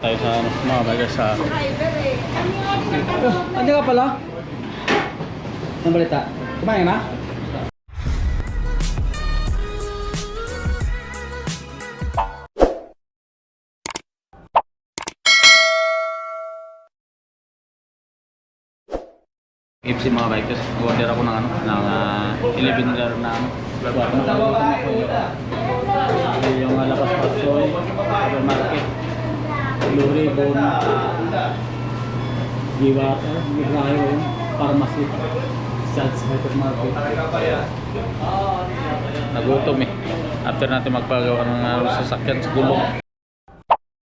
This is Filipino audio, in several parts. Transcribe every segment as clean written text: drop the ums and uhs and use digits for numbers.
Tayo sa mga bagay sa... Andi ka pala? Anong balita? Kumain na? FC mga bikers, order ako ng ano, ng 11 laro na ano. Nakalimutan ako yung lapas pasoy, supermarket, Blue Ribbon, Giwater, Migrayo, Pharmacy, Sats Hypermarket. Nagutom eh. After natin magpagawa ng sasakyan sa gulong.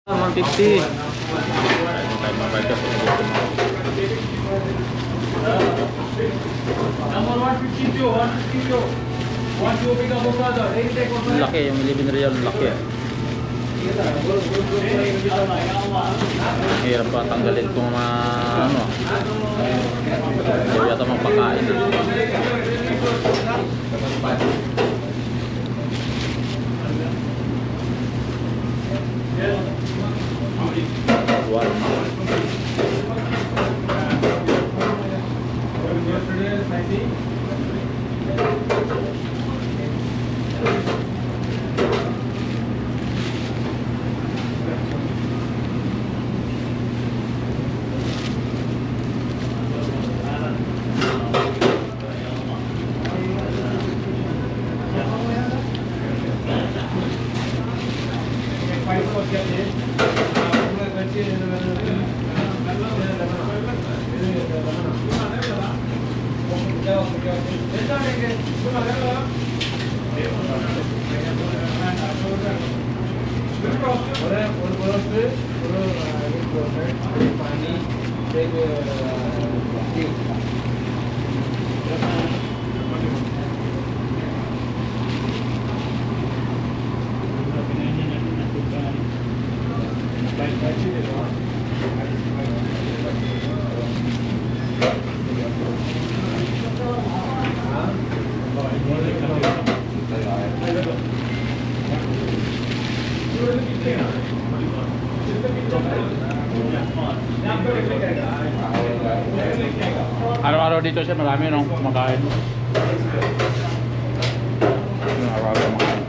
150. Tayo mga bikers, nagutom ako. Number 152, 152. Want to pick up brother? Laki, yung 11 real laki. Hirap pa tanggalin kung ano. Hindi yata mapakain. Araw-araw dito siya marami nung kumakain. Araw-araw kumakain.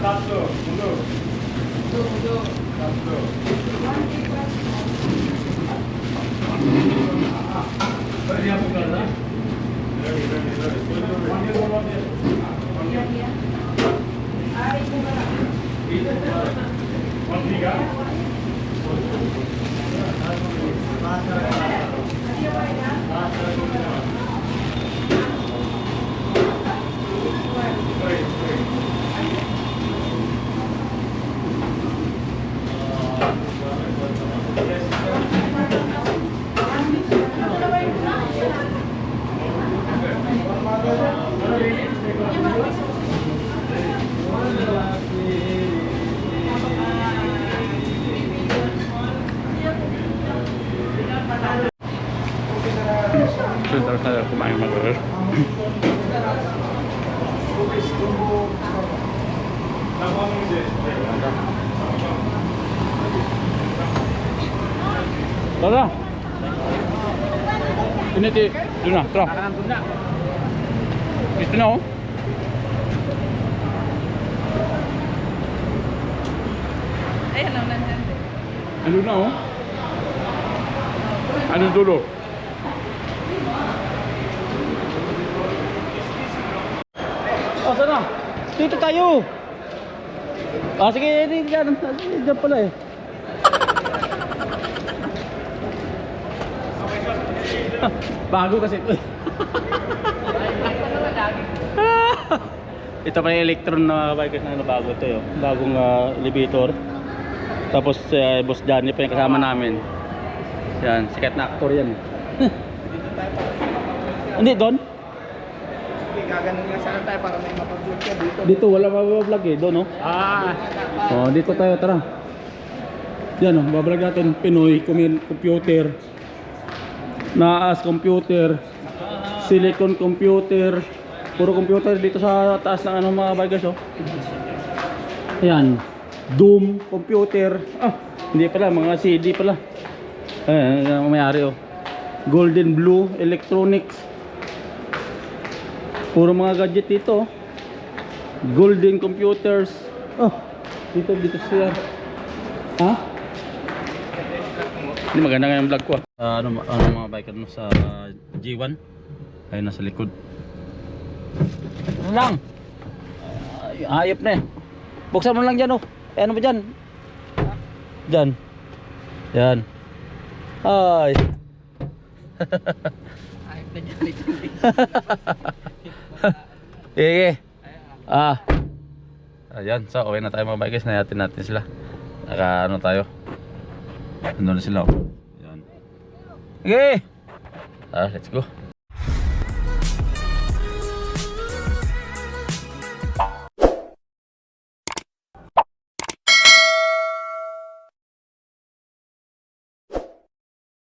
Tatlo. Mundur. Tatlo. Ready आपको करना? Ready. One here, one here. One bigger. Sebentar saya kumain mag-order. Tara. Ini di Duna, tara. Ito na oh. Ayan lang nandyan. Ano na oh? Ano dulo? Oh, sana? Dito tayo. Ah, sige, hindi dyan pala eh. Bago kasi ito. Ito pa yung Electron na bikers na bago ito yun. Bagong elevator. Tapos Boss Johnny pa yung kasama namin. Yan, sikat na actor yan. Hindi, doon? Gaganon lang sana tayo para may mapag-vlog ka dito. Dito wala mabablog eh, doon oh. Oh, dito tayo, tara. Yan oh, bablog natin Pinoy computer. Naas computer. Silicon computer. Puro computer dito sa taas ng ano mga bikers oh. Ayan. Doom computer. Ah, hindi pala, mga CD pala. Ayan, mayari oh. Golden Blue Electronics. Puro mga gadget dito. Golden Computers. Oh, dito siya. Ha? Hindi maganda nga yung vlog ko. Ano mga biker mo sa G1? Ayun nasa likod. Ano lang? Ayop na eh. Buksan mo lang dyan oh. Ano ba dyan? Dyan. Yan. Ay. Ayop na dyan. Sige. Ayan, so okay na tayo mga bikers. Nayatin natin sila. Naka ano tayo. Ano na sila oh. Ayan. Okay. Let's go.